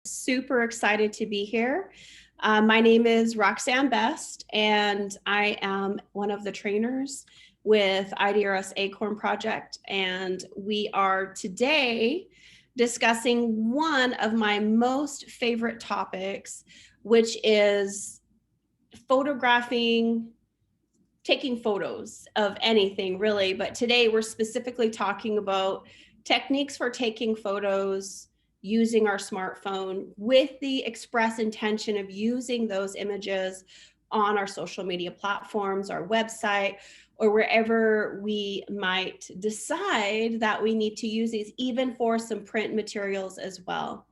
Super excited to be here. My name is Roxanne Best, and I am one of the trainers with IDRS Acorn Project. And we are today discussing one of my most favorite topics, which is photographing, taking photos of anything really. But today we're specifically talking about techniques for taking photos using our smartphone with the express intention of using those images on our social media platforms, our website, or wherever we might decide that we need to use these, even for some print materials as well.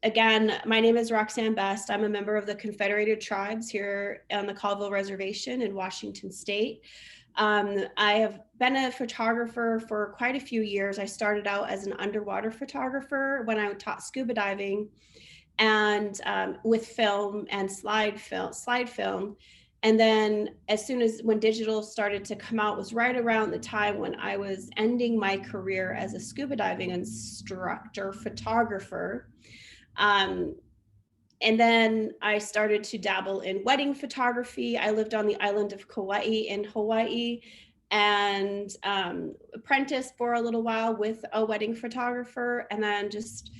Again, my name is Roxanne Best. I'm a member of the Confederated Tribes here on the Colville Reservation in Washington State. I have been a photographer for quite a few years. I started out as an underwater photographer when I taught scuba diving, and with film and slide film. And then as soon as when digital started to come out was right around the time when I was ending my career as a scuba diving instructor photographer. Um, and then I started to dabble in wedding photography. I lived on the island of Kauai in Hawaii, and apprenticed for a little while with a wedding photographer, and then just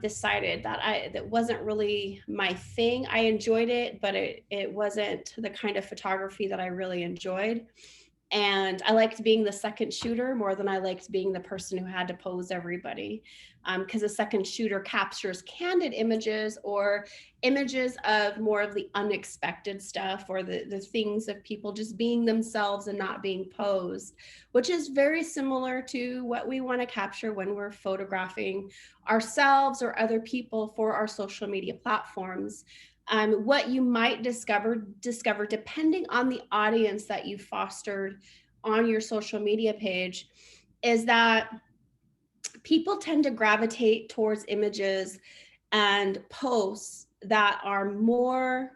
decided that that wasn't really my thing. I enjoyed it, but it wasn't the kind of photography that I really enjoyed. And I liked being the second shooter more than I liked being the person who had to pose everybody, because a second shooter captures candid images or images of more of the unexpected stuff, or the things of people just being themselves and not being posed, which is very similar to what we want to capture when we're photographing ourselves or other people for our social media platforms. What you might discover depending on the audience that you fostered on your social media page is that people tend to gravitate towards images and posts that are more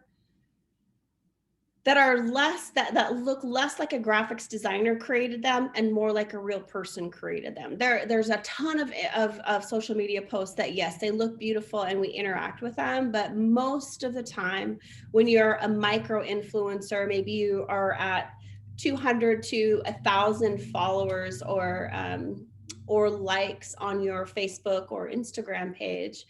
that look less like a graphics designer created them and more like a real person created them. There's a ton of social media posts that, yes, they look beautiful and we interact with them, but most of the time when you're a micro influencer, maybe you are at 200 to 1,000 followers or likes on your Facebook or Instagram page.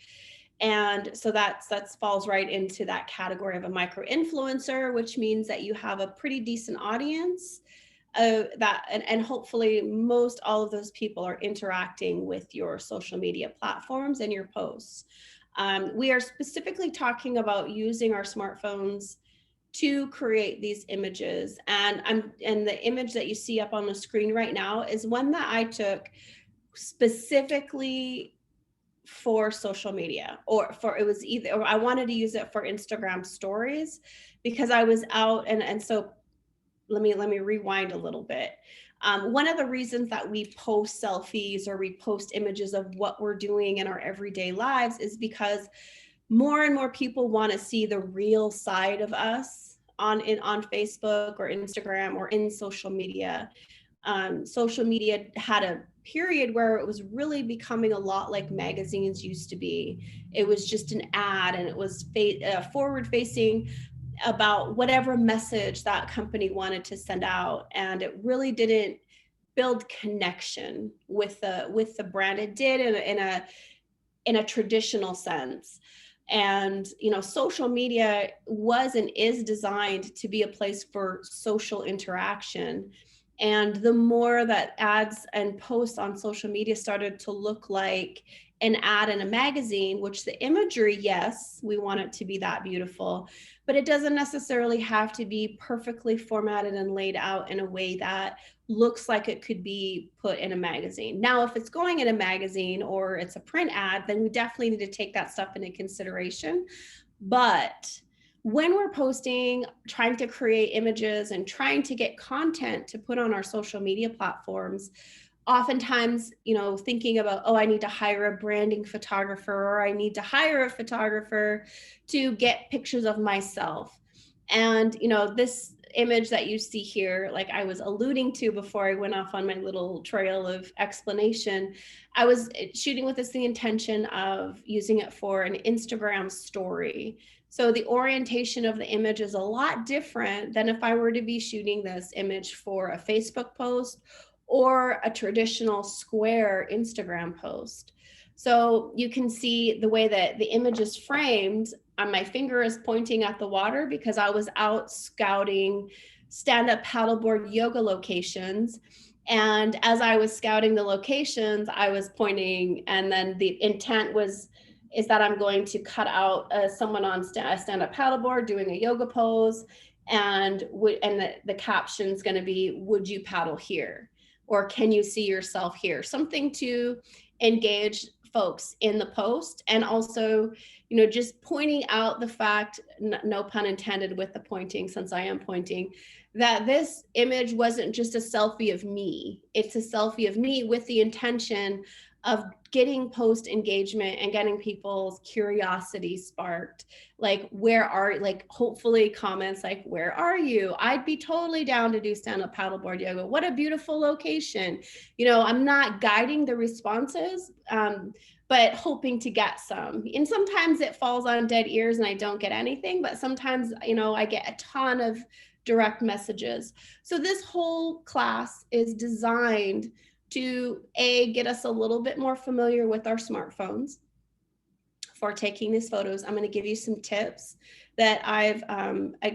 And so that falls right into that category of a micro influencer, which means that you have a pretty decent audience, and hopefully most all of those people are interacting with your social media platforms and your posts. We are specifically talking about using our smartphones to create these images, and the image that you see up on the screen right now is one that I took specifically for social media, or for, it was either, or I wanted to use it for Instagram stories because I was out, and so let me rewind a little bit. One of the reasons that we post selfies or we post images of what we're doing in our everyday lives is because more and more people want to see the real side of us on Facebook or Instagram or in social media. Social media had a period where it was really becoming a lot like magazines used to be. It was just an ad, and it was forward facing about whatever message that company wanted to send out, and it really didn't build connection with the brand. It did in a traditional sense. And social media was and is designed to be a place for social interaction. And the more that ads and posts on social media started to look like an ad in a magazine, which the imagery, yes, we want it to be that beautiful, but it doesn't necessarily have to be perfectly formatted and laid out in a way that looks like it could be put in a magazine. Now, if it's going in a magazine or it's a print ad, then we definitely need to take that stuff into consideration. But when we're posting, trying to create images and trying to get content to put on our social media platforms, oftentimes, thinking about, oh, I need to hire a branding photographer, or I need to hire a photographer to get pictures of myself. And, this image that you see here, like I was alluding to before I went off on my little trail of explanation, I was shooting with the intention of using it for an Instagram story. So the orientation of the image is a lot different than if I were to be shooting this image for a Facebook post or a traditional square Instagram post. So you can see the way that the image is framed. My finger is pointing at the water because I was out scouting stand-up paddleboard yoga locations. And as I was scouting the locations, I was pointing, and then the intent is that I'm going to cut out someone on a stand-up paddleboard doing a yoga pose, and the caption's going to be, "Would you paddle here?" Or "Can you see yourself here?" Something to engage folks in the post, and also, just pointing out the fact, no pun intended with the pointing, since I am pointing, that this image wasn't just a selfie of me. It's a selfie of me with the intention of getting post engagement and getting people's curiosity sparked. Like, hopefully comments like, "Where are you? I'd be totally down to do stand-up paddleboard yoga. What a beautiful location." I'm not guiding the responses, but hoping to get some. And sometimes it falls on dead ears and I don't get anything, but sometimes, I get a ton of direct messages. So this whole class is designed to get us a little bit more familiar with our smartphones for taking these photos. I'm going to give you some tips that I've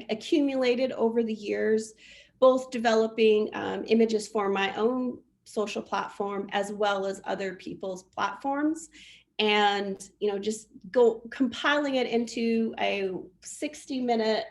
accumulated over the years, both developing images for my own social platform as well as other people's platforms, and just compiling it into a 60-minute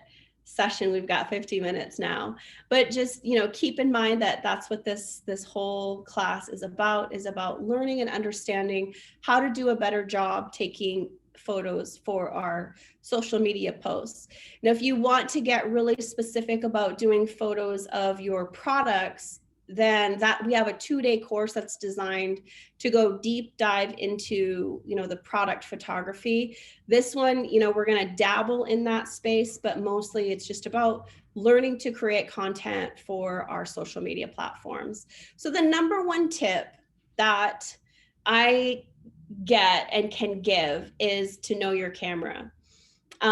session. We've got 50 minutes now, but just keep in mind that that's what this whole class is about learning and understanding how to do a better job taking photos for our social media posts. Now, if you want to get really specific about doing photos of your products, then we have a 2-day course that's designed to go deep dive into, the product photography. This one, we're going to dabble in that space, but mostly it's just about learning to create content for our social media platforms. So the number one tip that I get and can give is to know your camera.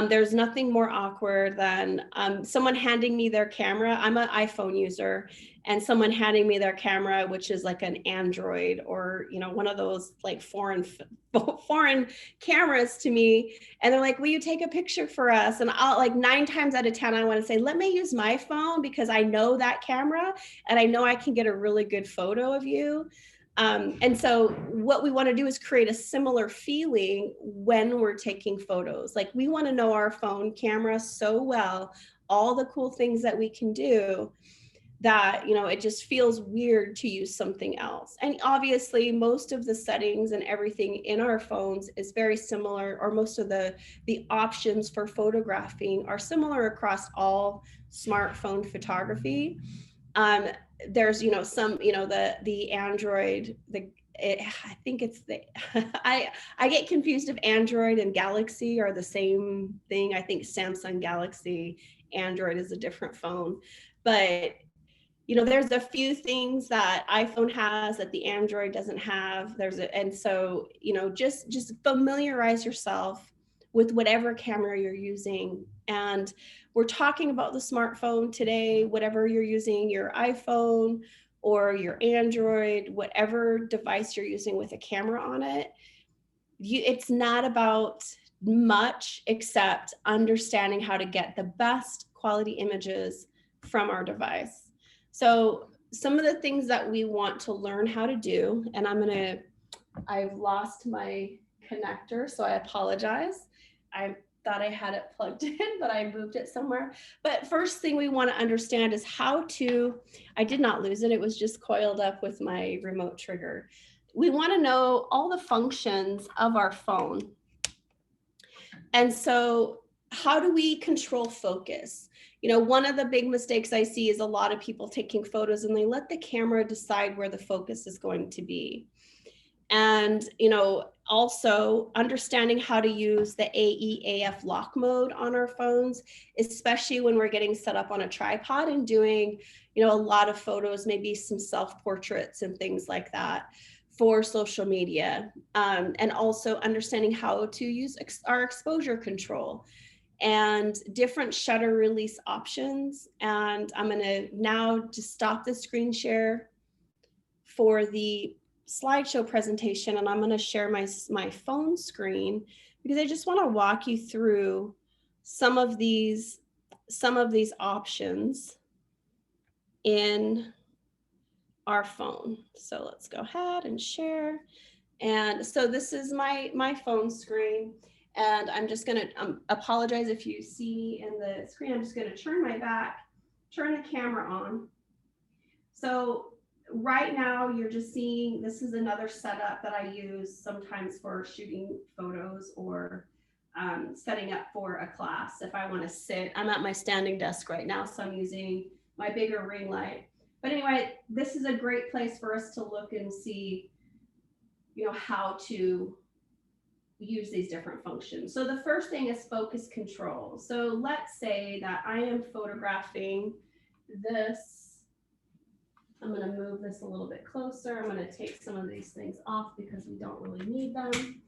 There's nothing more awkward than someone handing me their camera. I'm an iPhone user, and someone handing me their camera, which is like an Android or one of those like foreign cameras to me, and they're like, "Will you take a picture for us?" And I'll, like, 9 times out of 10, I want to say, "Let me use my phone because I know that camera and I know I can get a really good photo of you." And so what we want to do is create a similar feeling when we're taking photos. Like, we want to know our phone camera so well, all the cool things that we can do, that it just feels weird to use something else. And obviously most of the settings and everything in our phones is very similar, or most of the options for photographing are similar across all smartphone photography. There's some the Android, I think it's the I get confused if Android and Galaxy are the same thing. I think Samsung Galaxy, Android is a different phone, but there's a few things that iPhone has that the Android doesn't have. And so, just familiarize yourself with whatever camera you're using. And we're talking about the smartphone today, whatever you're using, your iPhone or your Android, whatever device you're using with a camera on it. It's not about much except understanding how to get the best quality images from our device. So some of the things that we want to learn how to do, and I've lost my connector, so I apologize. I thought I had it plugged in, but I moved it somewhere. But first thing we want to understand is I did not lose it. It was just coiled up with my remote trigger. We want to know all the functions of our phone. And so how do we control focus? One of the big mistakes I see is a lot of people taking photos and they let the camera decide where the focus is going to be. And, also understanding how to use the AEAF lock mode on our phones, especially when we're getting set up on a tripod and doing, a lot of photos, maybe some self-portraits and things like that for social media. And also understanding how to use our exposure control and different shutter release options. And I'm going to now just stop the screen share for the slideshow presentation, and I'm going to share my phone screen because I just want to walk you through some of these options in our phone. So let's go ahead and share. And so this is my phone screen, and I'm just going to apologize if you see in the screen. I'm just going to turn my back, turn the camera on. So right now you're just seeing, this is another setup that I use sometimes for shooting photos or setting up for a class. If I want to sit, I'm at my standing desk right now, so I'm using my bigger ring light. But anyway, this is a great place for us to look and see, how to use these different functions. So the first thing is focus control. So let's say that I am photographing this. I'm going to move this a little bit closer. I'm going to take some of these things off because we don't really need them.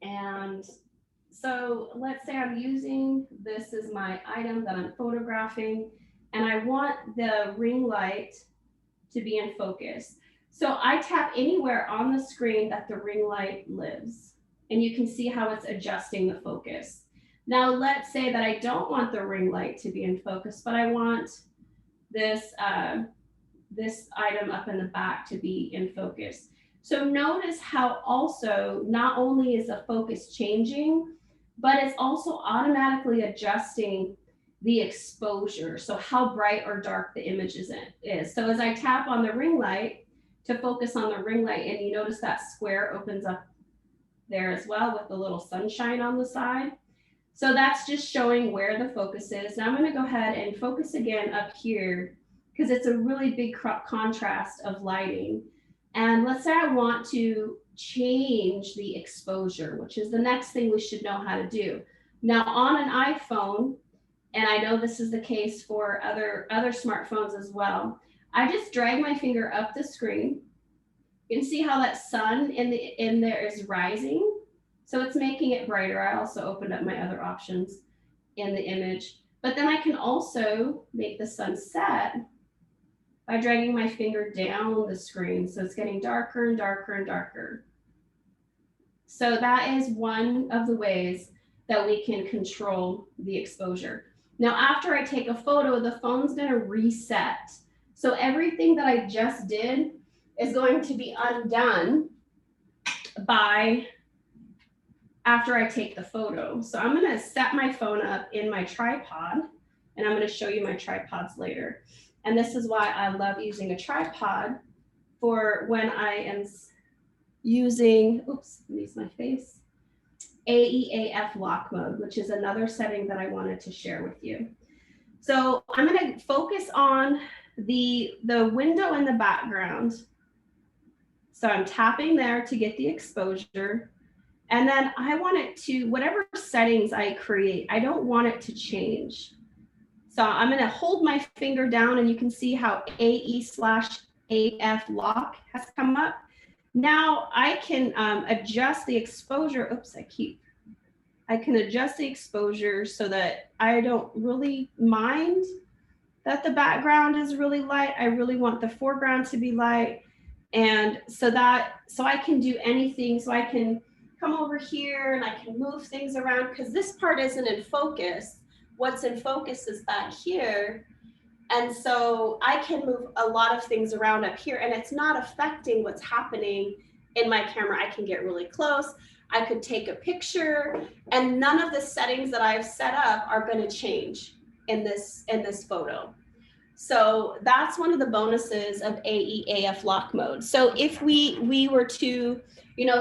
And so let's say I'm using, this is my item that I'm photographing, and I want the ring light to be in focus. So I tap anywhere on the screen that the ring light lives, and you can see how it's adjusting the focus. Now let's say that I don't want the ring light to be in focus, but I want this this item up in the back to be in focus. So notice how also not only is the focus changing, but it's also automatically adjusting the exposure. So how bright or dark the image is. So as I tap on the ring light to focus on the ring light, and you notice that square opens up there as well with the little sunshine on the side. So that's just showing where the focus is. Now I'm going to go ahead and focus again up here, because it's a really big contrast of lighting. And let's say I want to change the exposure, which is the next thing we should know how to do. Now on an iPhone, and I know this is the case for other smartphones as well, I just drag my finger up the screen. You can see how that sun in there is rising. So it's making it brighter. I also opened up my other options in the image. But then I can also make the sun set by dragging my finger down the screen. So it's getting darker and darker and darker. So that is one of the ways that we can control the exposure. Now, after I take a photo, the phone's going to reset. So everything that I just did is going to be undone after I take the photo. So I'm going to set my phone up in my tripod, and I'm going to show you my tripods later. And this is why I love using a tripod for when I am using, oops, let me use my face, AEAF lock mode, which is another setting that I wanted to share with you. So I'm going to focus on the window in the background. So I'm tapping there to get the exposure. And then I want it to, whatever settings I create, I don't want it to change. So I'm going to hold my finger down, and you can see how AE/AF lock has come up. Now I can adjust the exposure. Oops, I can adjust the exposure so that I don't really mind that the background is really light. I really want the foreground to be light. And so I can do anything. So I can come over here and I can move things around, because this part isn't in focus. What's in focus is back here. And so I can move a lot of things around up here, and it's not affecting what's happening in my camera. I can get really close. I could take a picture, and none of the settings that I've set up are going to change in this photo. So that's one of the bonuses of AEAF lock mode. So if we were to,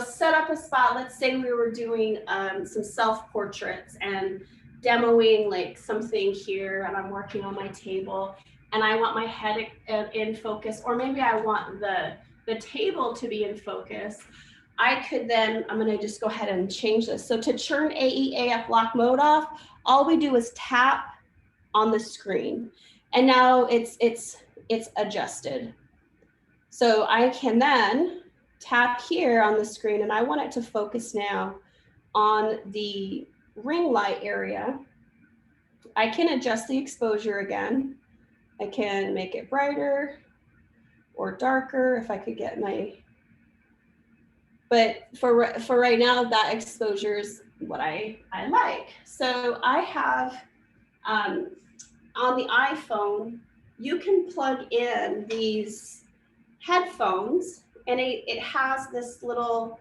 set up a spot, let's say we were doing some self-portraits and demoing like something here, and I'm working on my table, and I want my head in focus, or maybe I want the table to be in focus. I could then, I'm gonna just go ahead and change this. So to turn AE/AF lock mode off, all we do is tap on the screen. And now it's adjusted. So I can then tap here on the screen, and I want it to focus now on the ring light area. I can adjust the exposure again. I can make it brighter or darker if I could get my, but for right now, that exposure is what I like. So I have, on the iPhone, you can plug in these headphones, and it has this little,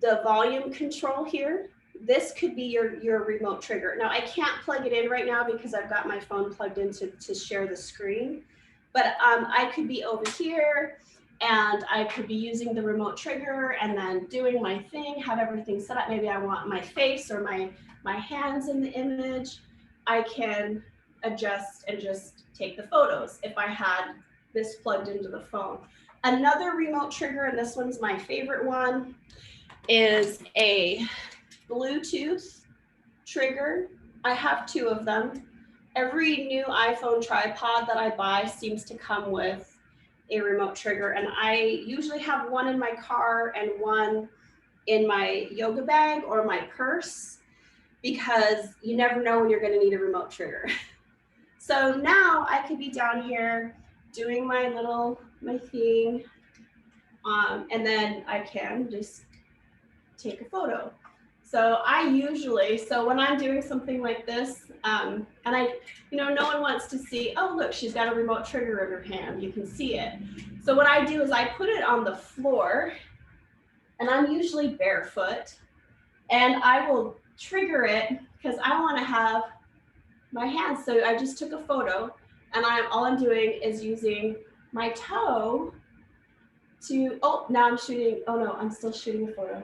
the volume control here. This could be your remote trigger. Now I can't plug it in right now because I've got my phone plugged in to share the screen, but I could be over here and I could be using the remote trigger and then doing my thing, have everything set up. Maybe I want my face or my hands in the image. I can adjust and just take the photos if I had this plugged into the phone. Another remote trigger, and this one's my favorite one, is a Bluetooth trigger. I have 2 of them. Every new iPhone tripod that I buy seems to come with a remote trigger, and I usually have one in my car and one in my yoga bag or my purse, because you never know when you're going to need a remote trigger. So now I could be down here doing my thing, and then I can just take a photo. So so when I'm doing something like this, and no one wants to see, oh, look, she's got a remote trigger in her hand. You can see it. So what I do is I put it on the floor, and I'm usually barefoot, and I will trigger it because I want to have my hands. So I just took a photo, and all I'm doing is using my toe to, oh, now I'm shooting, oh no, I'm still shooting a photo.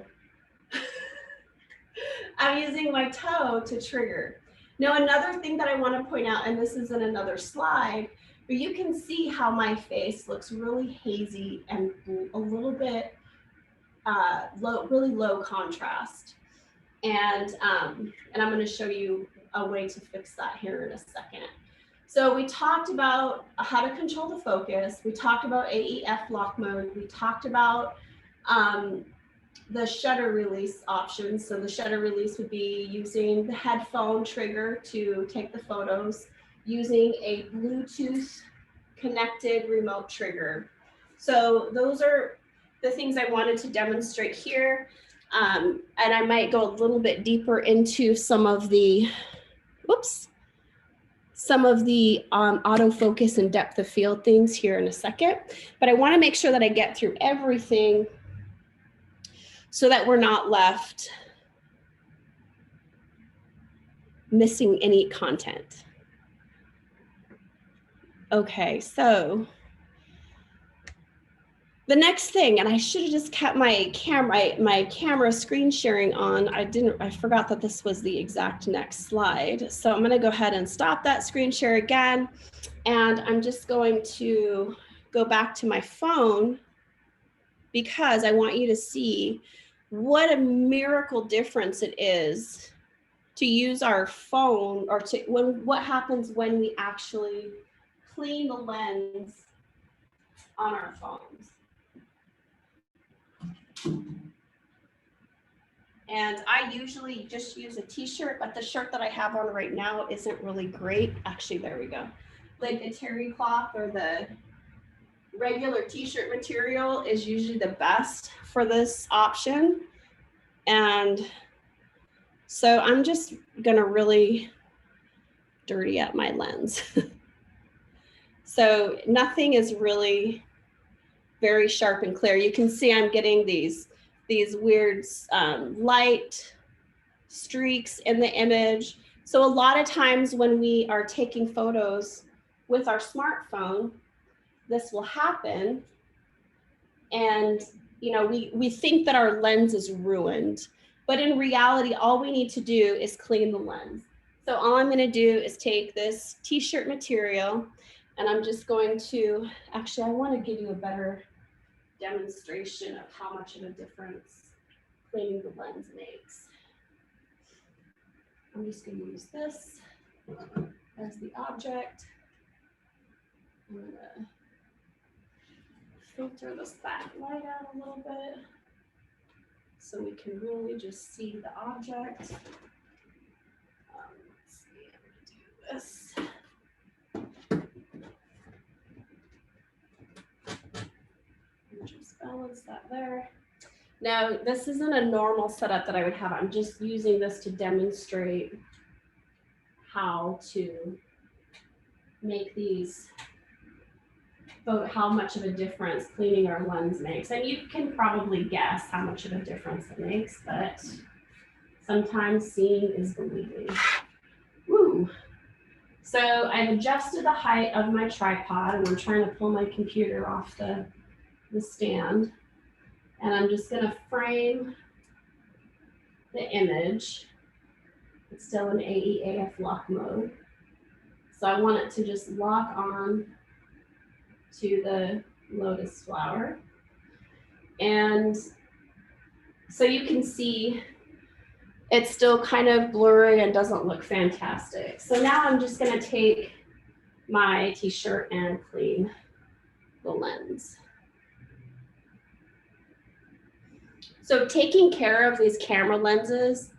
I'm using my toe to trigger. Now, another thing that I want to point out, and this is in another slide, but you can see how my face looks really hazy and a little bit really low contrast. And I'm going to show you a way to fix that here in a second. So we talked about how to control the focus. We talked about AEF lock mode. We talked about the shutter release options. So the shutter release would be using the headphone trigger to take the photos, using a Bluetooth connected remote trigger. So those are the things I wanted to demonstrate here. And I might go a little bit deeper into some of the, autofocus and depth of field things here in a second. But I want to make sure that I get through everything so that we're not left missing any content. Okay, so the next thing, and I should have just kept my camera screen sharing on. I forgot that this was the exact next slide. So I'm gonna go ahead and stop that screen share again. And I'm just going to go back to my phone because I want you to see what a miracle difference it is to use our phone, or what happens when we actually clean the lens on our phones. And I usually just use a t-shirt, but the shirt that I have on right now isn't really great. Actually, there we go. Like the terry cloth or the regular t-shirt material is usually the best for this option. And so I'm just gonna really dirty up my lens. So nothing is really very sharp and clear. You can see I'm getting these weird light streaks in the image. So a lot of times when we are taking photos with our smartphone, this will happen. And we think that our lens is ruined, but in reality, all we need to do is clean the lens. So all I'm gonna do is take this t-shirt material, and I'm just going to, actually, I wanna give you a better demonstration of how much of a difference cleaning the lens makes. I'm just going to use this as the object. I'm going to filter this backlight out a little bit so we can really just see the object. Let's see, I'm going to do this. And just balance that there. Now, this isn't a normal setup that I would have. I'm just using this to demonstrate how to make these, how much of a difference cleaning our lens makes. And you can probably guess how much of a difference it makes, but sometimes seeing is believing. Woo. So I've adjusted the height of my tripod, and I'm trying to pull my computer off the stand. And I'm just going to frame the image. It's still in AE/AF lock mode. So I want it to just lock on to the lotus flower. And so you can see it's still kind of blurry and doesn't look fantastic. So now I'm just going to take my t-shirt and clean the lens. So taking care of these camera lenses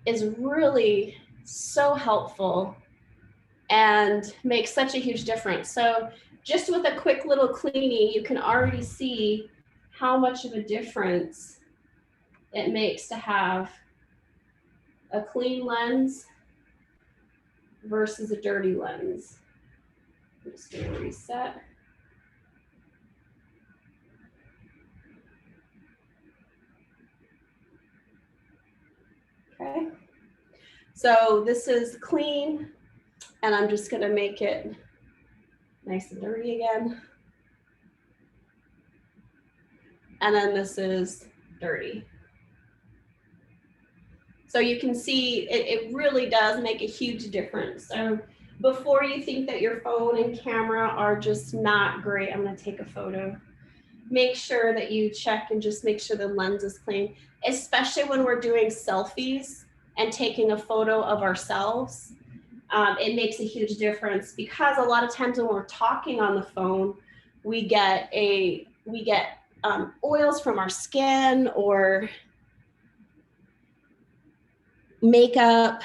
is really so helpful and makes such a huge difference. So just with a quick little cleaning, you can already see how much of a difference it makes to have a clean lens versus a dirty lens. I'm just going to reset. Okay, so this is clean, and I'm just going to make it nice and dirty again. And then this is dirty. So you can see it really does make a huge difference. So before you think that your phone and camera are just not great, I'm going to take a photo. Make sure that you check and just make sure the lens is clean, especially when we're doing selfies and taking a photo of ourselves. It makes a huge difference because a lot of times when we're talking on the phone, we get oils from our skin or makeup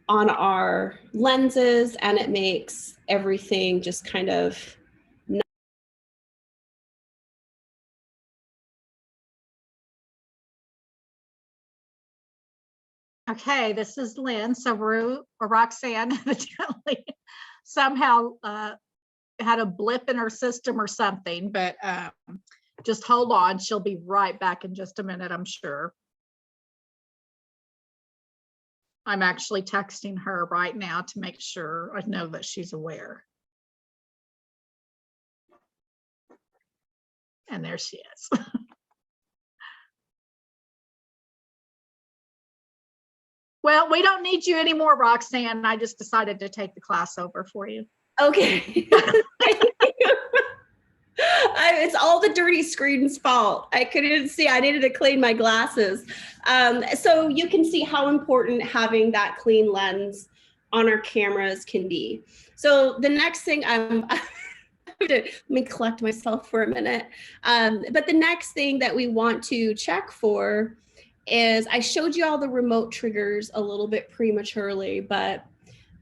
on our lenses, and it makes everything just kind of Okay, this is Lynn. So Roxanne evidently somehow had a blip in her system or something, but just hold on. She'll be right back in just a minute, I'm sure. I'm actually texting her right now to make sure I know that she's aware. And there she is. Well, we don't need you anymore, Roxanne. I just decided to take the class over for you. Okay. It's all the dirty screen's fault. I couldn't see. I needed to clean my glasses. So you can see how important having that clean lens on our cameras can be. So the next thing let me collect myself for a minute. But the next thing that we want to check for is, I showed you all the remote triggers a little bit prematurely, but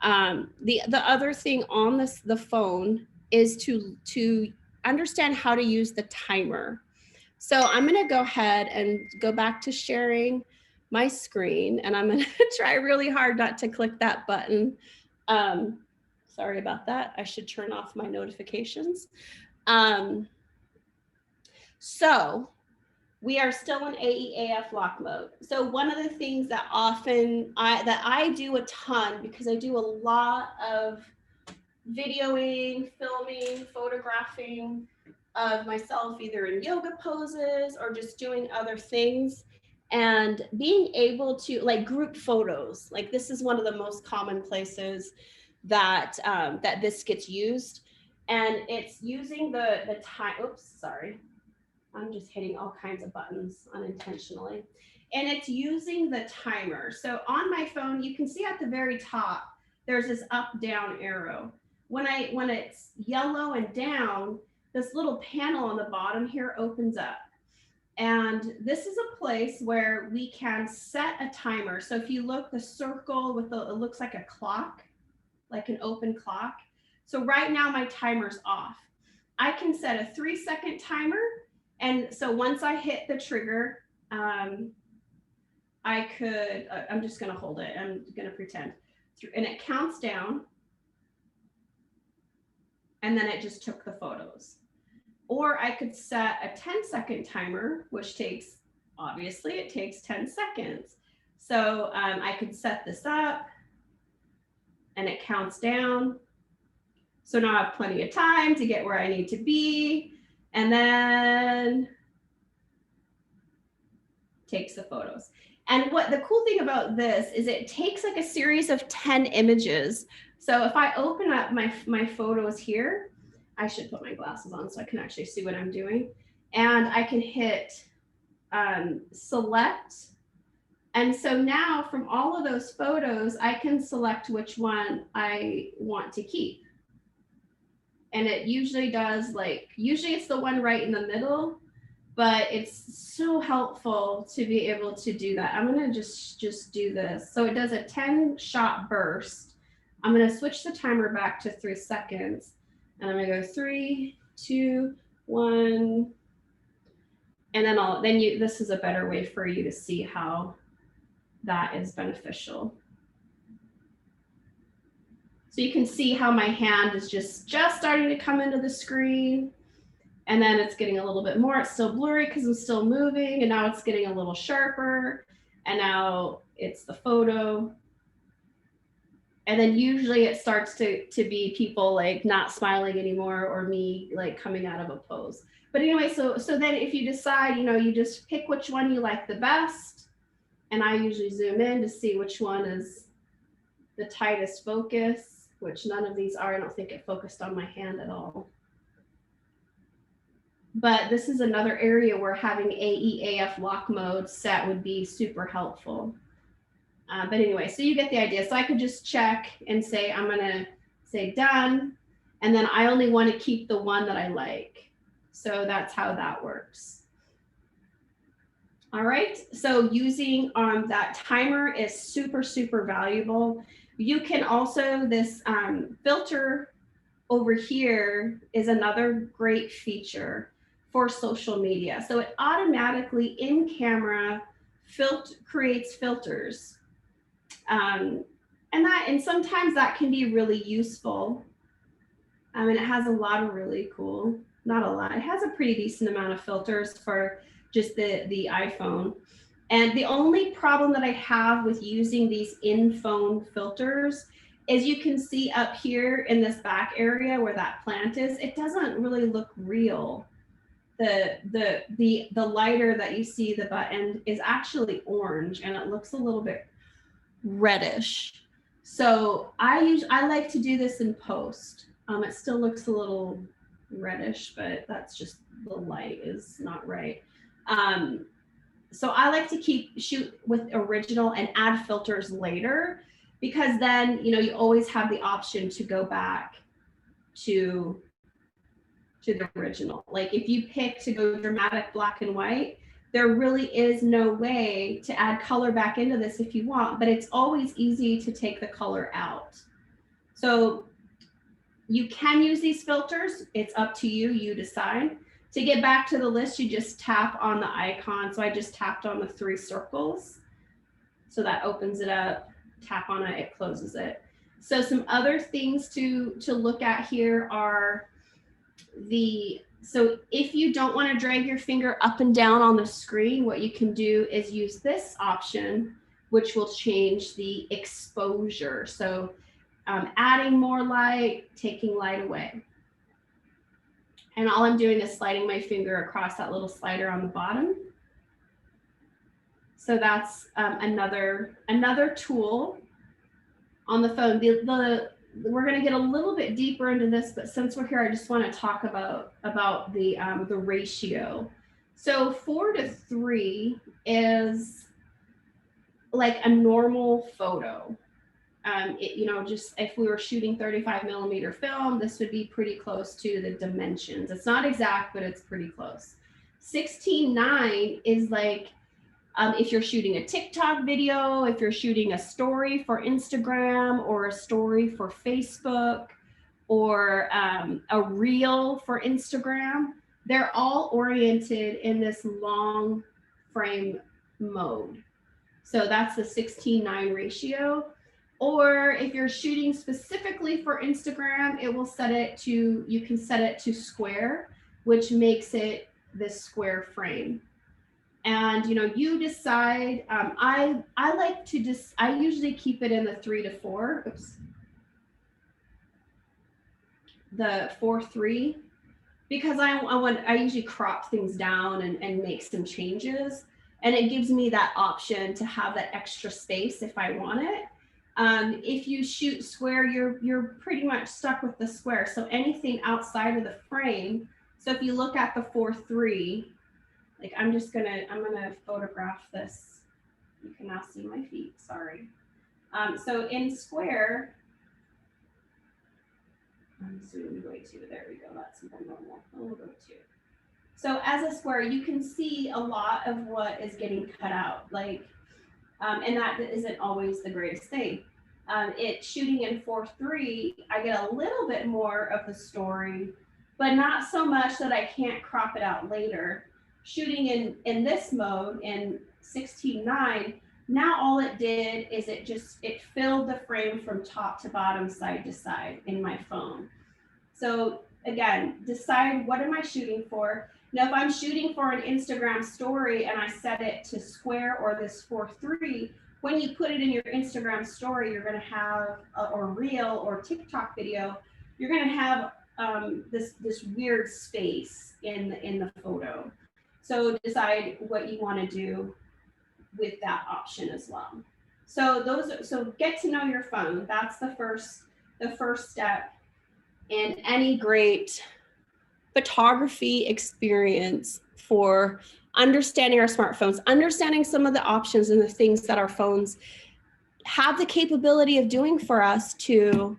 the other thing on the phone is to understand how to use the timer. So I'm going to go ahead and go back to sharing my screen, and I'm going to try really hard not to click that button. Sorry about that. I should turn off my notifications. So we are still in AE/AF lock mode. So one of the things that I do a ton, because I do a lot of videoing, filming, photographing of myself, either in yoga poses or just doing other things, and being able to, like, group photos, like this is one of the most common places that that this gets used. And it's using the time, oops, sorry. I'm just hitting all kinds of buttons unintentionally. And it's using the timer. So on my phone, you can see at the very top, there's this up down arrow. When it's yellow and down, this little panel on the bottom here opens up. And this is a place where we can set a timer. So if you look, the circle with it looks like a clock, like an open clock. So right now my timer's off. I can set a 3-second timer. And so once I hit the trigger, I'm just gonna hold it. I'm gonna pretend. And it counts down. And then it just took the photos. Or I could set a 10-second timer, which obviously it takes 10 seconds. So I could set this up and it counts down. So now I have plenty of time to get where I need to be. And then takes the photos. And what the cool thing about this is it takes like a series of 10 images. So if I open up my photos here, I should put my glasses on so I can actually see what I'm doing. And I can hit select. And so now from all of those photos, I can select which one I want to keep. And it usually does, usually it's the one right in the middle, but it's so helpful to be able to do that. I'm gonna just do this. So it does a 10-shot burst. I'm gonna switch the timer back to 3 seconds. And I'm gonna go 3, 2, 1. And then this is a better way for you to see how that is beneficial. So you can see how my hand is just starting to come into the screen. And then it's getting a little bit more. It's still blurry because I'm still moving. And now it's getting a little sharper. And now it's the photo. And then usually it starts to be people like not smiling anymore or me like coming out of a pose. But anyway, so then if you decide, you just pick which one you like the best. And I usually zoom in to see which one is the tightest focus, which none of these are. I don't think it focused on my hand at all. But this is another area where having AEAF lock mode set would be super helpful. But anyway, so you get the idea. So I could just check and say, I'm gonna say done. And then I only want to keep the one that I like. So that's how that works. All right, so using that timer is super, super valuable. You can also, this filter over here is another great feature for social media. So it automatically in camera creates filters. And sometimes that can be really useful. And it has a lot of really cool, not a lot, it has a pretty decent amount of filters for just the iPhone. And the only problem that I have with using these in-phone filters is you can see up here in this back area where that plant is, it doesn't really look real. The lighter that you see, the button, is actually orange and it looks a little bit reddish. So I like to do this in post. It still looks a little reddish, but that's just the light is not right. So I like to shoot with original and add filters later, because then, you always have the option to go back to the original. Like if you pick to go dramatic black and white, there really is no way to add color back into this if you want, but it's always easy to take the color out. So you can use these filters. It's up to you, you decide. To get back to the list, you just tap on the icon. So I just tapped on the 3 circles. So that opens it up, tap on it, it closes it. So some other things to look at here are so if you don't want to drag your finger up and down on the screen, what you can do is use this option, which will change the exposure. So adding more light, taking light away. And all I'm doing is sliding my finger across that little slider on the bottom. So that's another tool on the phone. we're going to get a little bit deeper into this, but since we're here, I just want to talk about the ratio. So 4:3 is like a normal photo. Just if we were shooting 35mm film, this would be pretty close to the dimensions. It's not exact, but it's pretty close. 16:9 is like if you're shooting a TikTok video, if you're shooting a story for Instagram or a story for Facebook or a reel for Instagram, they're all oriented in this long frame mode. So that's the 16:9 ratio. Or if you're shooting specifically for Instagram, it will you can set it to square, which makes it this square frame. And you decide. I like to I usually keep it in the 3:4. Oops. The 4:3, because I usually crop things down and make some changes, and it gives me that option to have that extra space if I want it. If you shoot square, you're pretty much stuck with the square. So anything outside of the frame. So if you look at the 4:3, like I'm gonna photograph this. You can now see my feet. Sorry. So in square, I'm zooming way too. There we go. That's more normal. We'll go 2. So as a square, you can see a lot of what is getting cut out. Like. And that isn't always the greatest thing. Shooting in 4:3, I get a little bit more of the story, but not so much that I can't crop it out later. Shooting in this mode in 16:9, now all it did is it filled the frame from top to bottom, side to side in my phone. So again, decide what am I shooting for. Now, if I'm shooting for an Instagram story and I set it to square or this 4:3, when you put it in your Instagram story, you're going to have, or reel or TikTok video, you're going to have this weird space in the photo. So decide what you want to do with that option as well. So get to know your phone. That's the first step in any great photography experience for understanding our smartphones, understanding some of the options and the things that our phones have the capability of doing for us to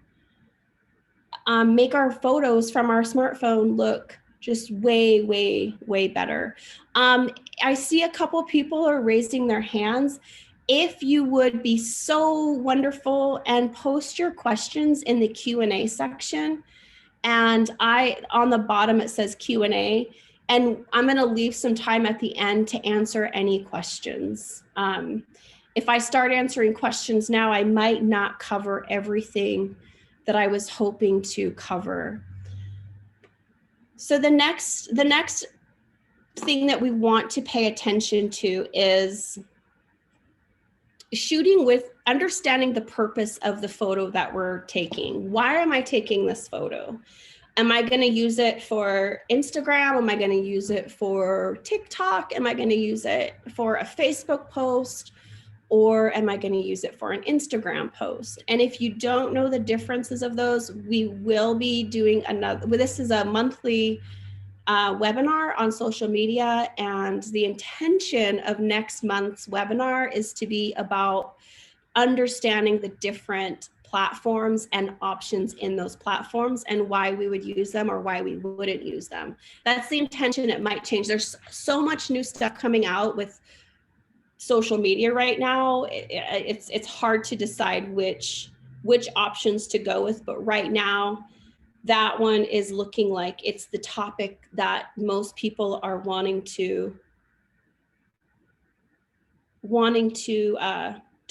make our photos from our smartphone look just way, way, way better. I see a couple people are raising their hands. If you would be so wonderful and post your questions in the Q&A section. And on the bottom, it says Q&A, and I'm going to leave some time at the end to answer any questions. If I start answering questions now, I might not cover everything that I was hoping to cover. So the next thing that we want to pay attention to is shooting with understanding the purpose of the photo that we're taking. Why am I taking this photo? Am I going to use it for Instagram? Am I going to use it for TikTok? Am I going to use it for a Facebook post? Or am I going to use it for an Instagram post? And if you don't know the differences of those, we will be doing this is a monthly webinar on social media, and the intention of next month's webinar is to be about understanding the different platforms and options in those platforms and why we would use them or why we wouldn't use them. That's the intention. It might change. There's so much new stuff coming out with social media right now. It's hard to decide which options to go with, but right now that one is looking like it's the topic that most people are wanting to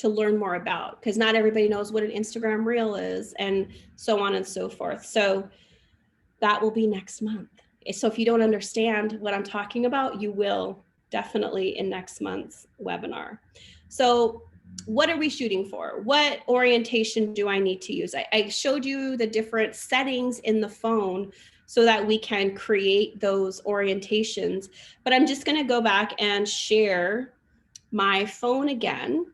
learn more about, because not everybody knows what an Instagram reel is and so on and so forth. So that will be next month. So if you don't understand what I'm talking about, you will definitely in next month's webinar. So what are we shooting for? What orientation do I need to use? I showed you the different settings in the phone so that we can create those orientations, but I'm just going to go back and share my phone again.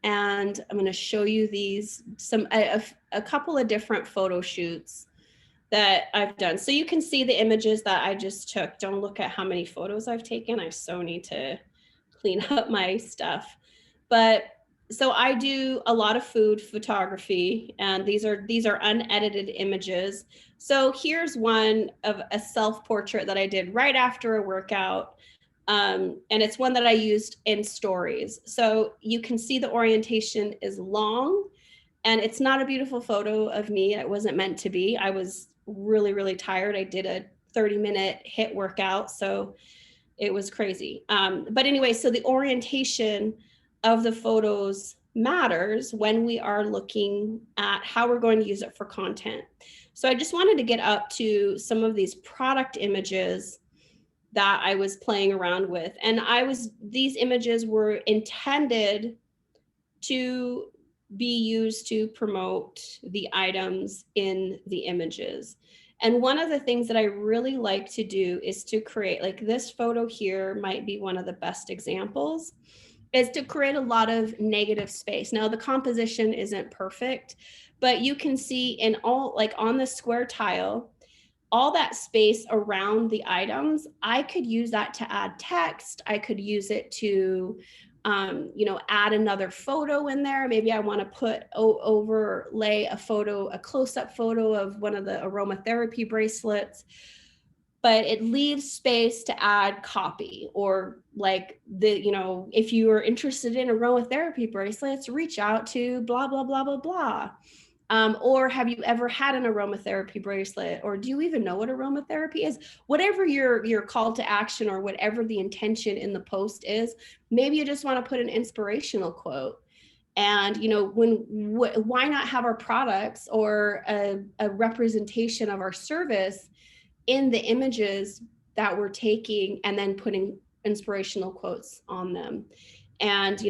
and I'm going to show you a couple of different photo shoots that I've done. So you can see the images that I just took. Don't look at how many photos I've taken. I so need to clean up my stuff. But so I do a lot of food photography, and these are unedited images. So here's one of a self-portrait that I did right after a workout. And it's one that I used in stories. So you can see the orientation is long, and it's not a beautiful photo of me. It wasn't meant to be. I was really, really tired. I did a 30-minute HIIT workout, so it was crazy. But anyway, so the orientation of the photos matters when we are looking at how we're going to use it for content. So I just wanted to get up to some of these product images that I was playing around with. And these images were intended to be used to promote the items in the images. And one of the things that I really like to do is to create, like this photo here might be one of the best examples, is to create a lot of negative space. Now the composition isn't perfect, but you can see in all, like on the square tile, all that space around the items, I could use that to add text. I could use it to, add another photo in there. Maybe I want to overlay a photo, a close-up photo of one of the aromatherapy bracelets, but it leaves space to add copy, or like if you are interested in aromatherapy bracelets, reach out to blah, blah, blah, blah, blah. Or have you ever had an aromatherapy bracelet? Or do you even know what aromatherapy is? Whatever your call to action, or whatever the intention in the post is, maybe you just want to put an inspirational quote. And why not have our products or a representation of our service in the images that we're taking, and then putting inspirational quotes on them? And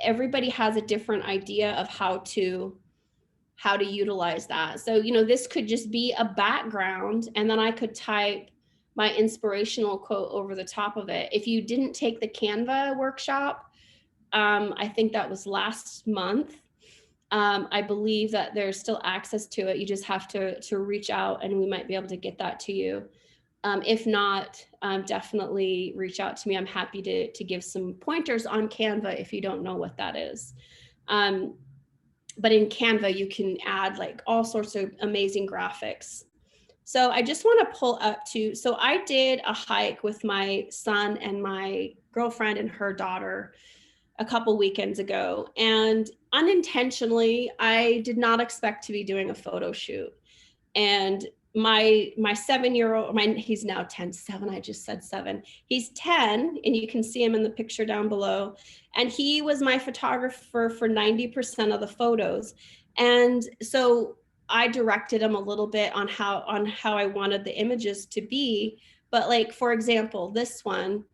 everybody has a different idea of how to utilize that. So, this could just be a background, and then I could type my inspirational quote over the top of it. If you didn't take the Canva workshop, I think that was last month. I believe that there's still access to it. You just have to reach out, and we might be able to get that to you. If not, definitely reach out to me. I'm happy to give some pointers on Canva if you don't know what that is. But in Canva, you can add like all sorts of amazing graphics. So I just want to pull up so I did a hike with my son and my girlfriend and her daughter a couple weekends ago. And unintentionally, I did not expect to be doing a photo shoot. And my 7-year-old, he's now 10, 7, I just said 7. He's 10, and you can see him in the picture down below. And he was my photographer for 90% of the photos. And so I directed him a little bit on how I wanted the images to be. But like, for example, this one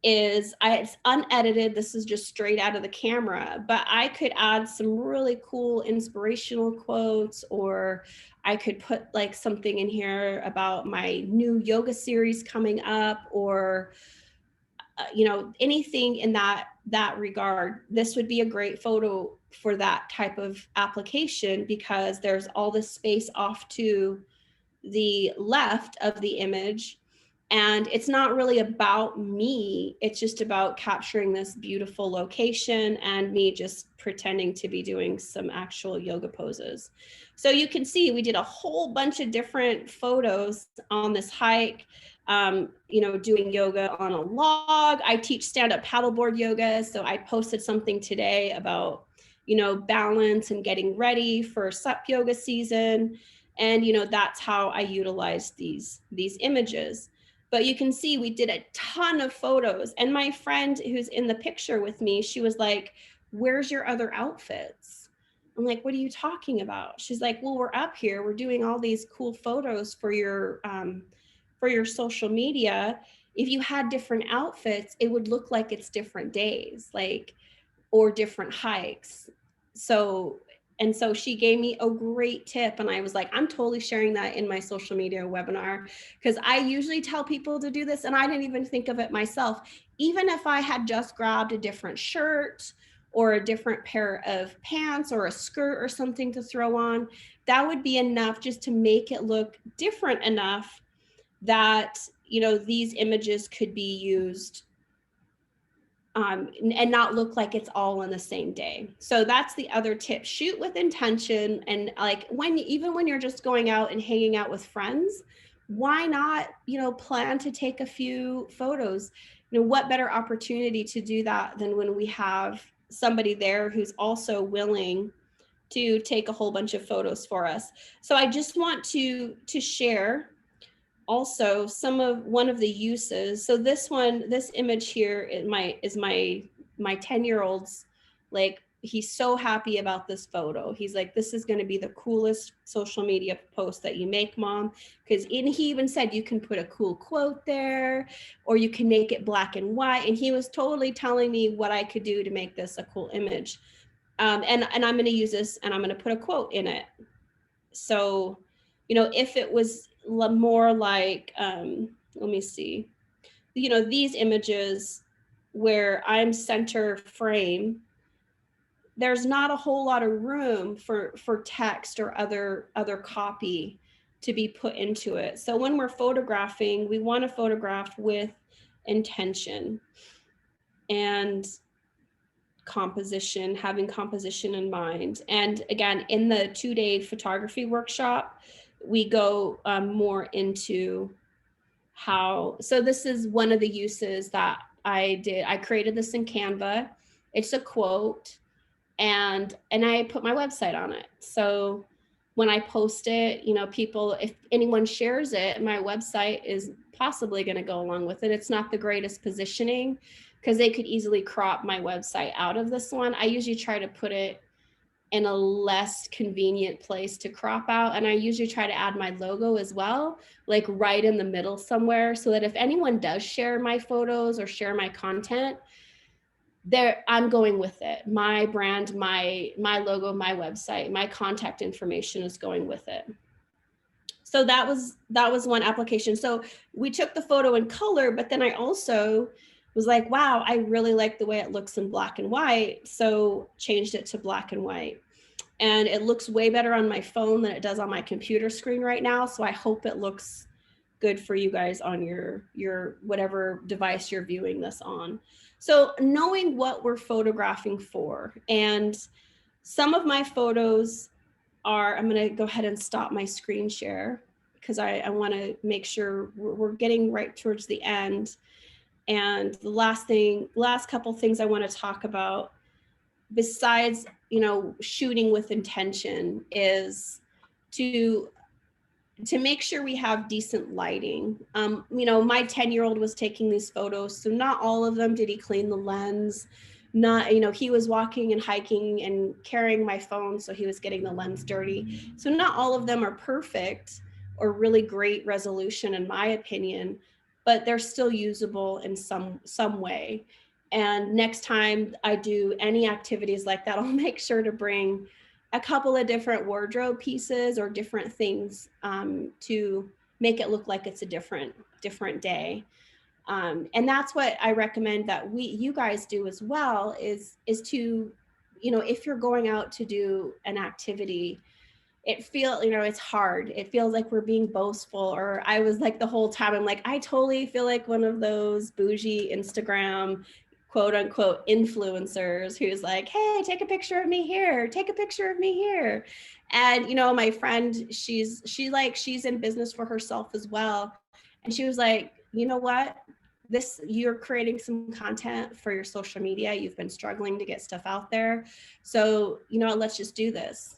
it's unedited. This is just straight out of the camera, but I could add some really cool inspirational quotes, or I could put like something in here about my new yoga series coming up, or anything in that regard. This would be a great photo for that type of application, because there's all this space off to the left of the image. And it's not really about me. It's just about capturing this beautiful location and me just pretending to be doing some actual yoga poses. So you can see we did a whole bunch of different photos on this hike, doing yoga on a log. I teach stand-up paddleboard yoga. So I posted something today about, balance and getting ready for SUP yoga season. And, that's how I utilize these images. But you can see we did a ton of photos. And my friend who's in the picture with me, she was like, "Where's your other outfits?" I'm like, "What are you talking about?" She's like, "Well, we're up here. We're doing all these cool photos for your social media. If you had different outfits, it would look like it's different days, or different hikes." So she gave me a great tip, and I was like, I'm totally sharing that in my social media webinar, because I usually tell people to do this, and I didn't even think of it myself. Even if I had just grabbed a different shirt or a different pair of pants or a skirt or something to throw on. That would be enough just to make it look different enough that, you know, these images could be used and not look like it's all on the same day. So that's the other tip. Shoot with intention. And like even when you're just going out and hanging out with friends, why not, you know, plan to take a few photos? You know, what better opportunity to do that than when we have somebody there who's also willing to take a whole bunch of photos for us. So I just want to share also one of the uses. So this image here is my 10-year-old's, like, he's so happy about this photo. He's like, this is going to be the coolest social media post that you make, Mom. Because he even said you can put a cool quote there, or you can make it black and white. And he was totally telling me what I could do to make this a cool image. And I'm going to use this and I'm going to put a quote in it. So, you know, if it was more like, let me see, you know, these images where I'm center frame, there's not a whole lot of room for text or other copy to be put into it. So when we're photographing, we want to photograph with intention and composition, having composition in mind. And again, in the 2-day photography workshop, we go more into how, so this is one of the uses that I did. I created this in Canva. It's a quote, and I put my website on it. So when I post it, you know, people, if anyone shares it, my website is possibly going to go along with it. It's not the greatest positioning because they could easily crop my website out of this one. I usually try to put it in a less convenient place to crop out. And I usually try to add my logo as well, like right in the middle somewhere, so that if anyone does share my photos or share my content, I'm going with it. My brand, my logo, my website, my contact information is going with it. So that was one application. So we took the photo in color, but then I also was like, wow, I really like the way it looks in black and white. So changed it to black and white. And it looks way better on my phone than it does on my computer screen right now. So I hope it looks good for you guys on your whatever device you're viewing this on. So knowing what we're photographing for, and some of my photos are, I'm going to go ahead and stop my screen share because I want to make sure we're getting right towards the end. And the last couple things I want to talk about, besides, you know, shooting with intention, is to make sure we have decent lighting. You know, my 10-year-old was taking these photos, so not all of them did he clean the lens. Not, you know, he was walking and hiking and carrying my phone, so he was getting the lens dirty. So not all of them are perfect or really great resolution, in my opinion, but they're still usable in some way. And next time I do any activities like that, I'll make sure to bring a couple of different wardrobe pieces or different things to make it look like it's a different day. And that's what I recommend that you guys do as well, is to, you know, if you're going out to do an activity, you know, it's hard. It feels like we're being boastful, or I was like the whole time, I'm like, I totally feel like one of those bougie Instagram quote unquote influencers who's like, hey, take a picture of me here, take a picture of me here. And, you know, my friend, she's in business for herself as well. And she was like, you know what? You're creating some content for your social media. You've been struggling to get stuff out there. So, you know, let's just do this.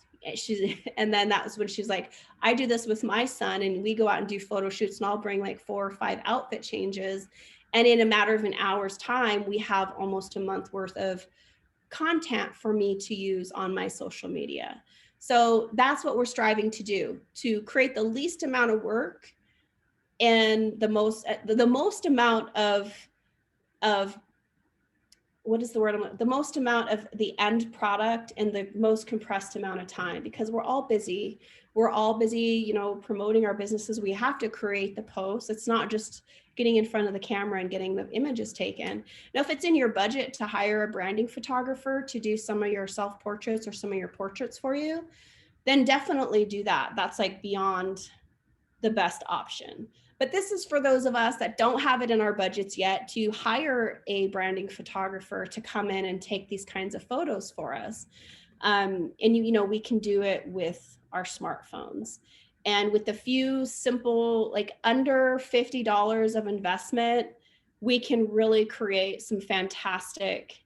And then that was when she's like, I do this with my son, and we go out and do photo shoots, and I'll bring like 4 or 5 outfit changes. And in a matter of an hour's time, we have almost a month worth of content for me to use on my social media. So that's what we're striving to do, to create the least amount of work and the most amount of what is the word? The most amount of the end product in the most compressed amount of time, because we're all busy. We're all busy, you know, promoting our businesses. We have to create the posts. It's not just getting in front of the camera and getting the images taken. Now, if it's in your budget to hire a branding photographer to do some of your self-portraits or some of your portraits for you, then definitely do that. That's like beyond the best option. But this is for those of us that don't have it in our budgets yet to hire a branding photographer to come in and take these kinds of photos for us. And we can do it with our smartphones. And with a few simple, like under $50 of investment, we can really create some fantastic,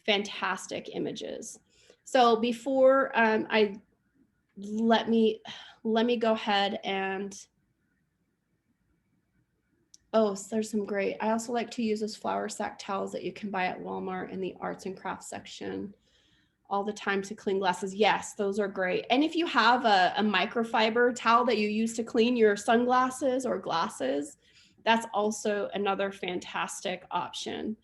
fantastic images. So before let me go ahead and, so there's some great, I also like to use those flour sack towels that you can buy at Walmart in the arts and crafts section all the time to clean glasses. Yes, those are great. And if you have a microfiber towel that you use to clean your sunglasses or glasses, that's also another fantastic option.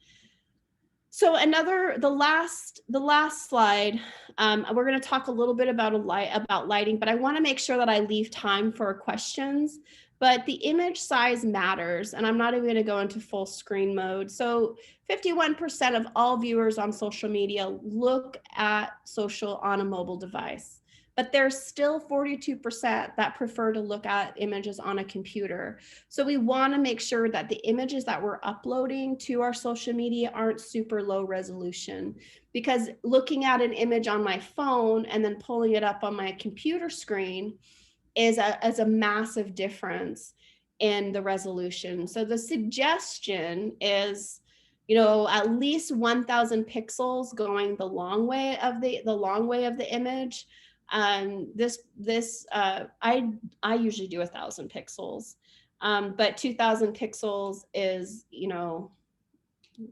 So the last slide, we're going to talk a little bit about lighting, but I want to make sure that I leave time for questions. But the image size matters, and I'm not even going to go into full screen mode. So 51% of all viewers on social media look at social on a mobile device, but there's still 42% that prefer to look at images on a computer. So we want to make sure that the images that we're uploading to our social media aren't super low resolution, because looking at an image on my phone and then pulling it up on my computer screen is a massive difference in the resolution. So the suggestion is, at least 1,000 pixels going the long way of the image. I usually do 1,000 pixels, but 2,000 pixels is,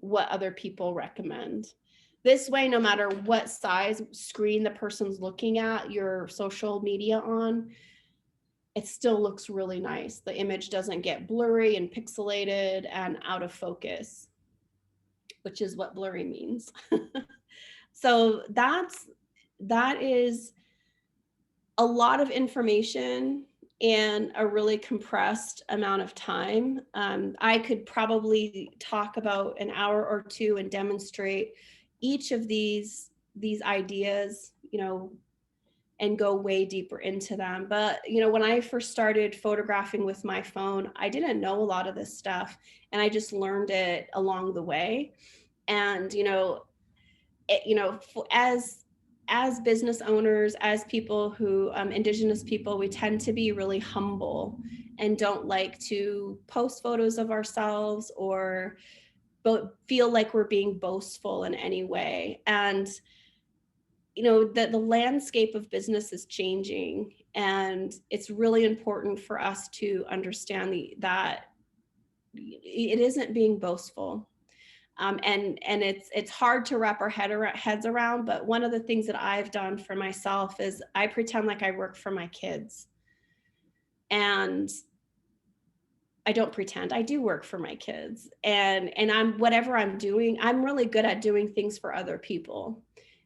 what other people recommend. This way, no matter what size screen the person's looking at your social media on, it still looks really nice. The image doesn't get blurry and pixelated and out of focus, which is what blurry means. So that is a lot of information in a really compressed amount of time. I could probably talk about an hour or two and demonstrate each of these ideas, and go way deeper into them. But, when I first started photographing with my phone, I didn't know a lot of this stuff, and I just learned it along the way. And, as business owners, as people who, Indigenous people, we tend to be really humble and don't like to post photos of ourselves or feel like we're being boastful in any way. And the landscape of business is changing, and it's really important for us to understand that it isn't being boastful. And it's hard to wrap our heads around. But one of the things that I've done for myself is I pretend like I work for my kids, and I don't pretend. I do work for my kids, and whatever I'm doing, I'm really good at doing things for other people.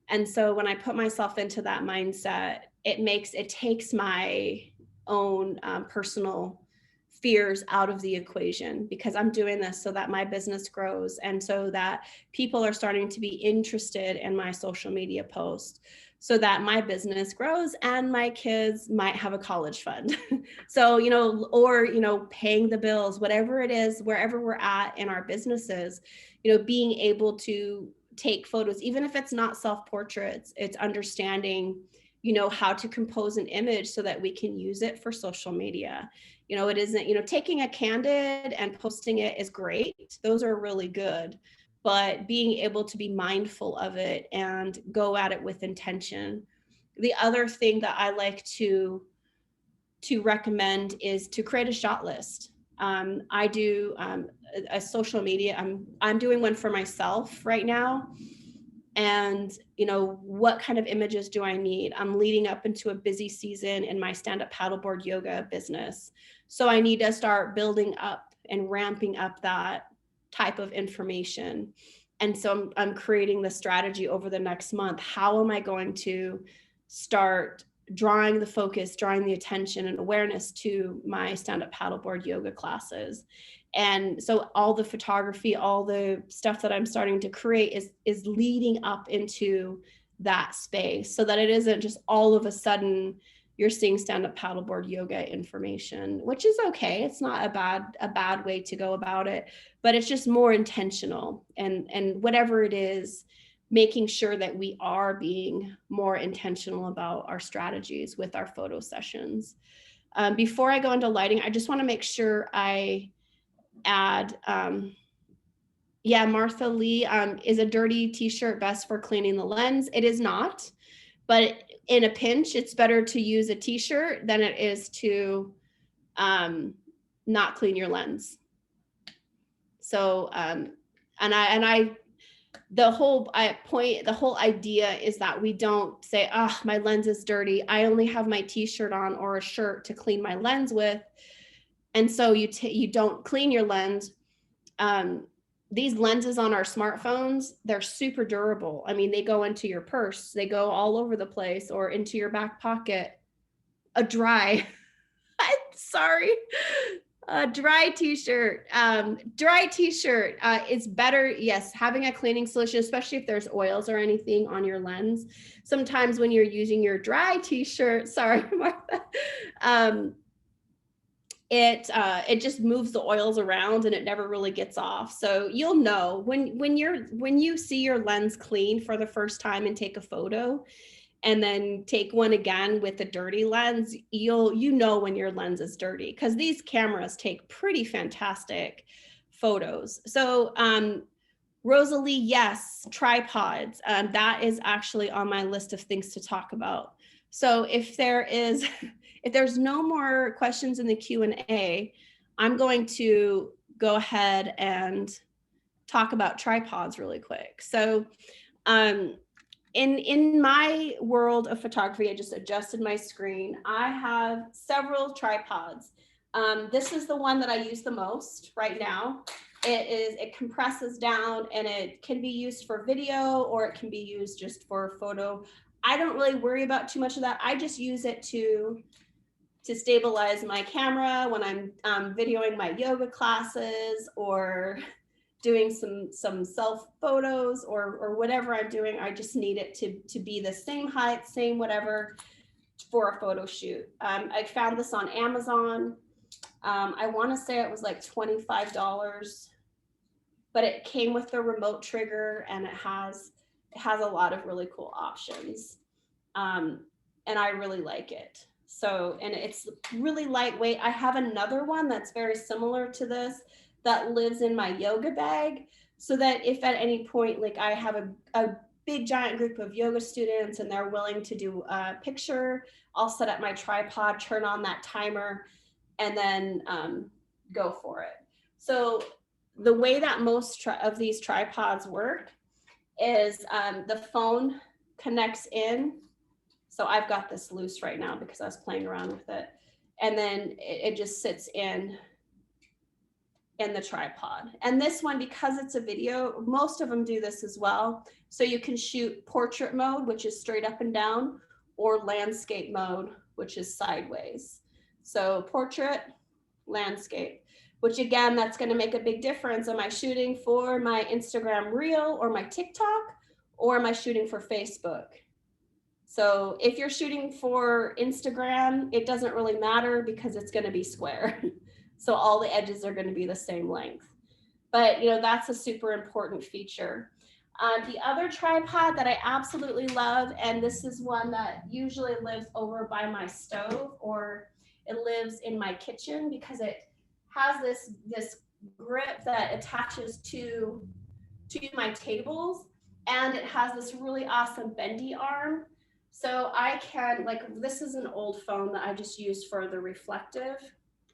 And so when I put myself into that mindset, it takes my own personal fears out of the equation, because I'm doing this so that my business grows and so that people are starting to be interested in my social media posts, so that my business grows and my kids might have a college fund. So, or, paying the bills, whatever it is, wherever we're at in our businesses, being able to take photos, even if it's not self-portraits, it's understanding, how to compose an image so that we can use it for social media. It isn't, taking a candid and posting it is great. Those are really good, but being able to be mindful of it and go at it with intention. The other thing that I like to recommend is to create a shot list. I do a social media. I'm doing one for myself right now. And, what kind of images do I need? I'm leading up into a busy season in my stand-up paddleboard yoga business. So I need to start building up and ramping up that type of information. And so I'm creating the strategy over the next month. How am I going to start drawing the focus, drawing the attention and awareness to my stand-up paddleboard yoga classes? And so all the photography, all the stuff that I'm starting to create is leading up into that space, so that it isn't just all of a sudden you're seeing stand-up paddleboard yoga information, which is okay. It's not a bad way to go about it, but it's just more intentional, and whatever it is, making sure that we are being more intentional about our strategies with our photo sessions. Before I go into lighting, I just want to make sure I add, yeah, Martha Lee, is a dirty t-shirt best for cleaning the lens? It is not, but in a pinch, it's better to use a t-shirt than it is to not clean your lens. So, the whole idea is that we don't say, oh, my lens is dirty, I only have my t-shirt on or a shirt to clean my lens with. And so you don't clean your lens. These lenses on our smartphones, they're super durable. I mean, they go into your purse, they go all over the place, or into your back pocket. A dry t-shirt is better. Yes, having a cleaning solution, especially if there's oils or anything on your lens. Sometimes when you're using your dry t-shirt, sorry, Martha, it just moves the oils around and it never really gets off. So you'll know when you see your lens clean for the first time and take a photo, and then take one again with a dirty lens, you know when your lens is dirty, because these cameras take pretty fantastic photos. So Rosalie, yes, tripods. That is actually on my list of things to talk about. So if there's no more questions in the Q&A, I'm going to go ahead and talk about tripods really quick. So in my world of photography, I just adjusted my screen. I have several tripods. This is the one that I use the most right now. It compresses down and it can be used for video or it can be used just for photo. I don't really worry about too much of that. I just use it to stabilize my camera when I'm videoing my yoga classes or doing some self photos or whatever I'm doing. I just need it to be the same height, same whatever for a photo shoot. I found this on Amazon. I want to say it was like $25, but it came with the remote trigger and it has a lot of really cool options. And I really like it. So, and it's really lightweight. I have another one that's very similar to this that lives in my yoga bag, so that if at any point, like I have a big giant group of yoga students and they're willing to do a picture, I'll set up my tripod, turn on that timer, and then go for it. So the way that most of these tripods work is the phone connects in. So I've got this loose right now because I was playing around with it. And then it just sits in the tripod. And this one, because it's a video, most of them do this as well. So you can shoot portrait mode, which is straight up and down, or landscape mode, which is sideways. So portrait, landscape, which again, that's going to make a big difference. Am I shooting for my Instagram reel or my TikTok, or am I shooting for Facebook? So if you're shooting for Instagram, it doesn't really matter because it's going to be square. So all the edges are going to be the same length. But that's a super important feature. The other tripod that I absolutely love, and this is one that usually lives over by my stove, or it lives in my kitchen because it has this grip that attaches to my tables, and it has this really awesome bendy arm. So I can, this is an old phone that I just used for the reflective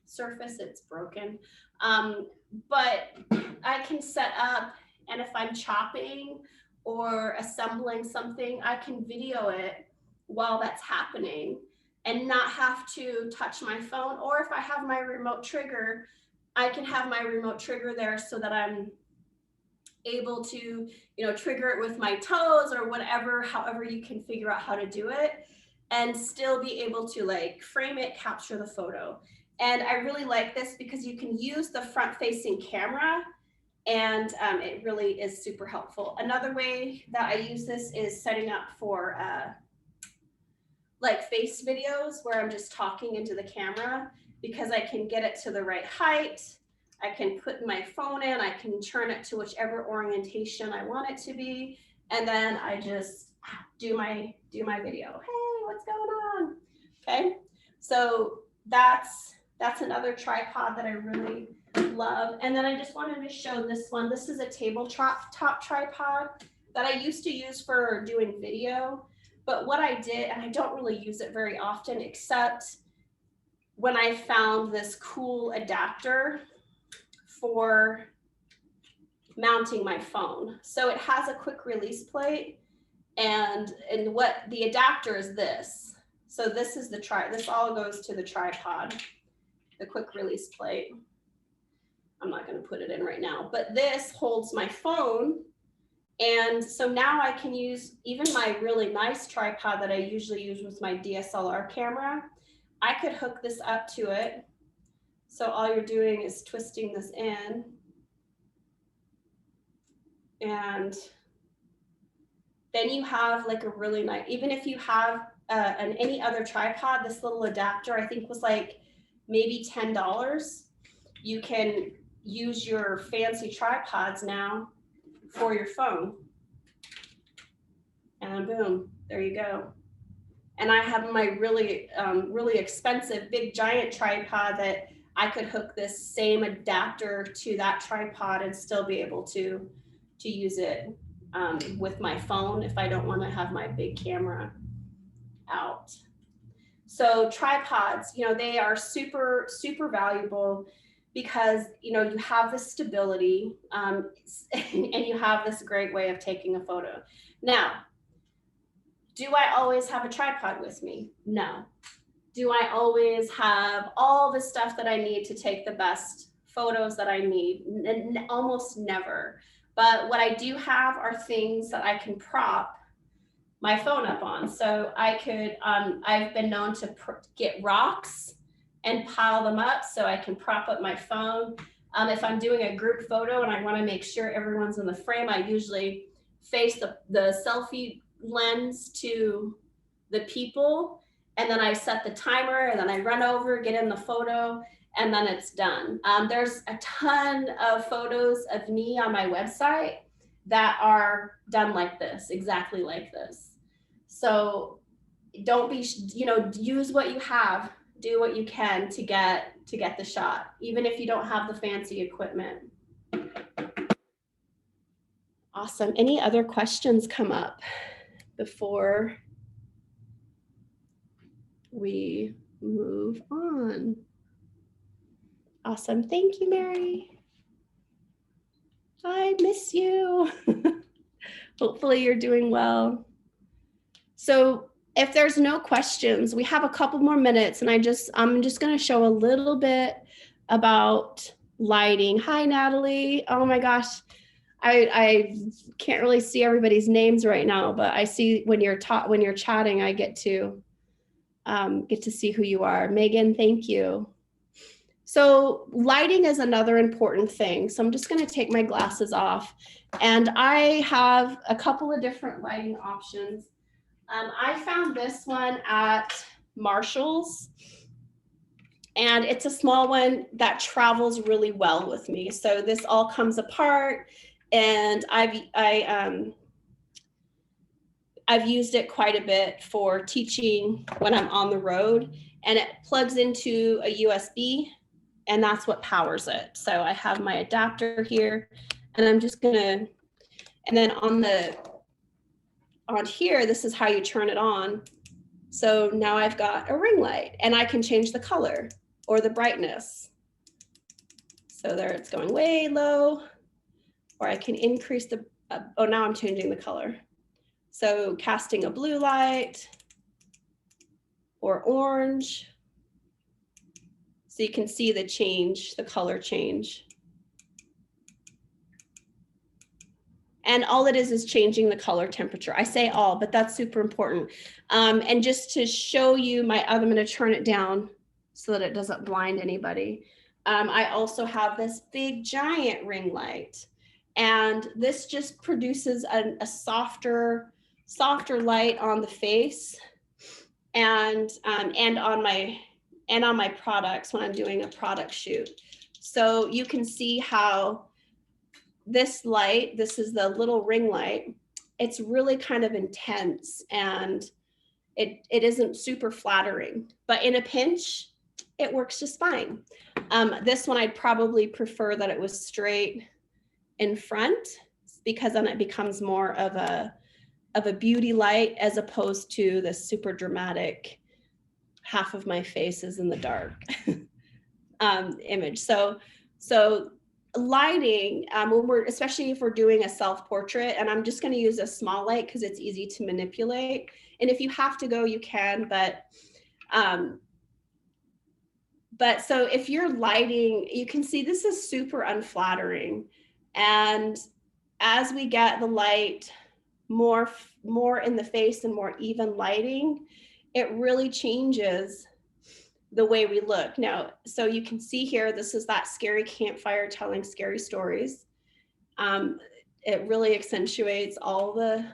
surface. It's broken. But I can set up, and if I'm chopping or assembling something, I can video it while that's happening and not have to touch my phone. Or if I have my remote trigger, I can have my remote trigger there so that I'm able to, trigger it with my toes or whatever, however you can figure out how to do it, and still be able to frame it, capture the photo. And I really like this because you can use the front facing camera, and it really is super helpful. Another way that I use this is setting up for like face videos where I'm just talking into the camera, because I can get it to the right height. I can put my phone in, I can turn it to whichever orientation I want it to be. And then I just do my video. Hey, what's going on? Okay. So that's another tripod that I really love. And then I just wanted to show this one. This is a tabletop tripod that I used to use for doing video. But what I did, and I don't really use it very often, except when I found this cool adapter for mounting my phone. So it has a quick release plate, and what the adapter is this. So this is this all goes to the tripod, the quick release plate. I'm not going to put it in right now, but this holds my phone. And so now I can use even my really nice tripod that I usually use with my DSLR camera. I could hook this up to it. So all you're doing is twisting this in. And then you have like a really nice, even if you have any other tripod, this little adapter, I think was like maybe $10. You can use your fancy tripods now for your phone. And boom, there you go. And I have my really, really expensive big giant tripod that I could hook this same adapter to that tripod and still be able to use it with my phone if I don't want to have my big camera out. So tripods, you know, they are super, super valuable because, you know, you have the stability and you have this great way of taking a photo. Now, do I always have a tripod with me? No. Do I always have all the stuff that I need to take the best photos that I need? Almost never. But what I do have are things that I can prop my phone up on. So I could, I've been known to get rocks and pile them up so I can prop up my phone. If I'm doing a group photo and I want to make sure everyone's in the frame, I usually face the selfie lens to the people, and then I set the timer, and then I run over, get in the photo, and then it's done. There's a ton of photos of me on my website that are done like this, exactly like this. So don't be, you know, use what you have, do what you can to get the shot, even if you don't have the fancy equipment. Awesome. Any other questions come up before we move on? Awesome. Thank you, Mary. I miss you. Hopefully you're doing well. So if there's no questions, we have a couple more minutes, and I'm just going to show a little bit about lighting. Hi, Natalie. Oh my gosh. I can't really see everybody's names right now, but I see when you're chatting, I get to see who you are. Megan, thank you. So lighting is another important thing. So I'm just going to take my glasses off, and I have a couple of different lighting options. I found this one at Marshall's, and it's a small one that travels really well with me. So this all comes apart, and I've used it quite a bit for teaching when I'm on the road, and it plugs into a USB, and that's what powers it. So I have my adapter here, and I'm just gonna, and then on here, this is how you turn it on. So now I've got a ring light, and I can change the color or the brightness. So there it's going way low, or I can increase the, oh, now I'm changing the color. So casting a blue light or orange. So you can see the change, the color change. And all it is changing the color temperature. I say all, but that's super important. And just to show you I'm going to turn it down so that it doesn't blind anybody. I also have this big giant ring light, and this just produces a softer light on the face and on my products when I'm doing a product shoot. So you can see how this light, this is the little ring light, it's really kind of intense, and it isn't super flattering, but in a pinch, it works just fine. This one, I'd probably prefer that it was straight in front, because then it becomes more of a beauty light as opposed to the super dramatic half of my face is in the dark image. So lighting, when especially if we're doing a self-portrait, and I'm just going to use a small light because it's easy to manipulate. And if you have to go, you can, but so if you're lighting, you can see this is super unflattering. And as we get the light more in the face and more even lighting, it really changes the way we look. Now, so you can see here, this is that scary campfire telling scary stories. It really accentuates all the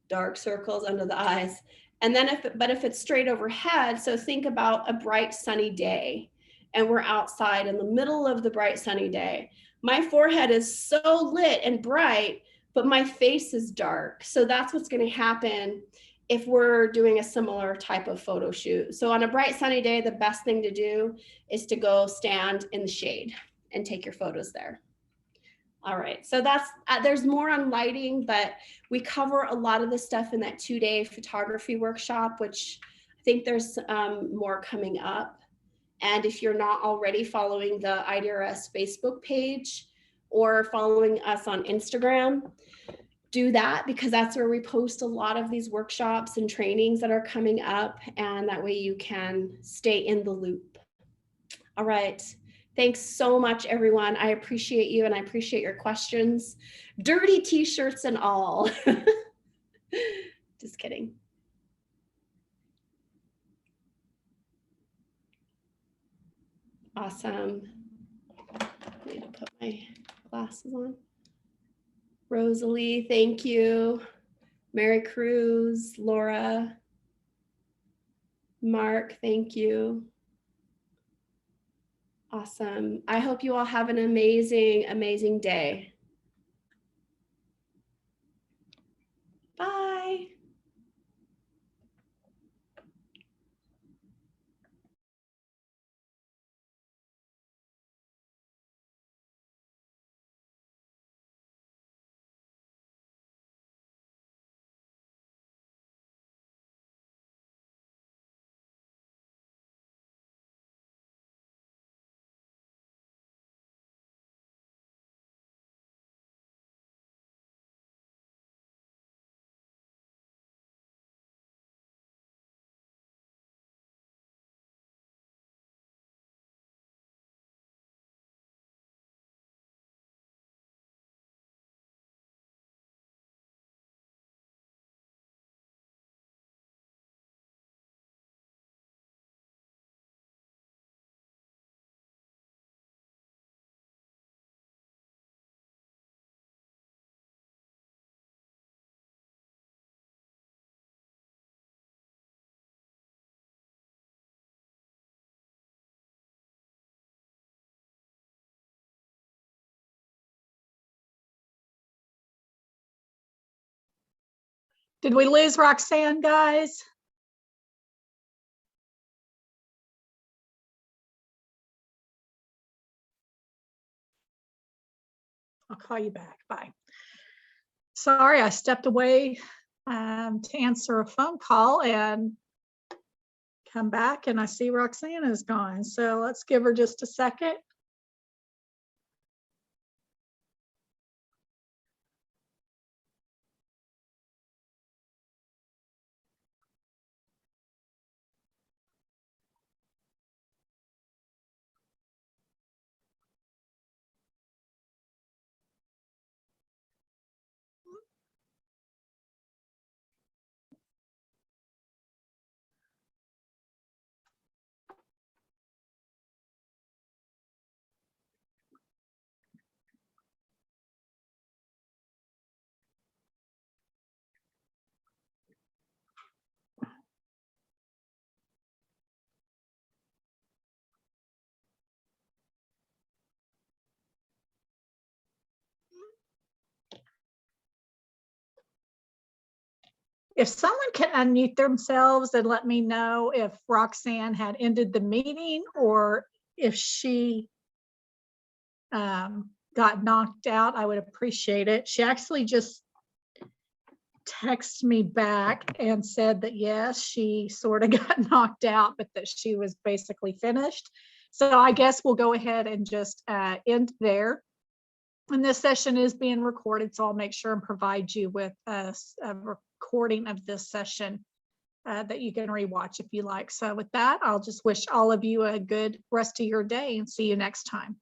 dark circles under the eyes. And then if it's straight overhead, so think about a bright sunny day, and we're outside in the middle of the bright sunny day. My forehead is so lit and bright, but my face is dark. So that's what's going to happen if we're doing a similar type of photo shoot. So on a bright sunny day, the best thing to do is to go stand in the shade and take your photos there. All right, so that's, there's more on lighting, but we cover a lot of the stuff in that 2-day photography workshop, which I think there's more coming up. And if you're not already following the IDRS Facebook page or following us on Instagram, do that, because that's where we post a lot of these workshops and trainings that are coming up, and that way you can stay in the loop. All right. Thanks so much, everyone. I appreciate you, and I appreciate your questions. Dirty t-shirts and all. Just kidding. Awesome. I need to put my glasses on. Rosalie, thank you. Mary Cruz, Laura, Mark, thank you. Awesome. I hope you all have an amazing, amazing day. Bye. Did we lose Roxanne, guys? I'll call you back. Bye. Sorry, I stepped away to answer a phone call and come back, and I see Roxanne is gone. So let's give her just a second. If someone can unmute themselves and let me know if Roxanne had ended the meeting or if she got knocked out, I would appreciate it. She actually just texted me back and said that yes, she sort of got knocked out, but that she was basically finished. So I guess we'll go ahead and just end there. And this session is being recorded, so I'll make sure and provide you with a recording of this session that you can rewatch if you like. So with that, I'll just wish all of you a good rest of your day and see you next time.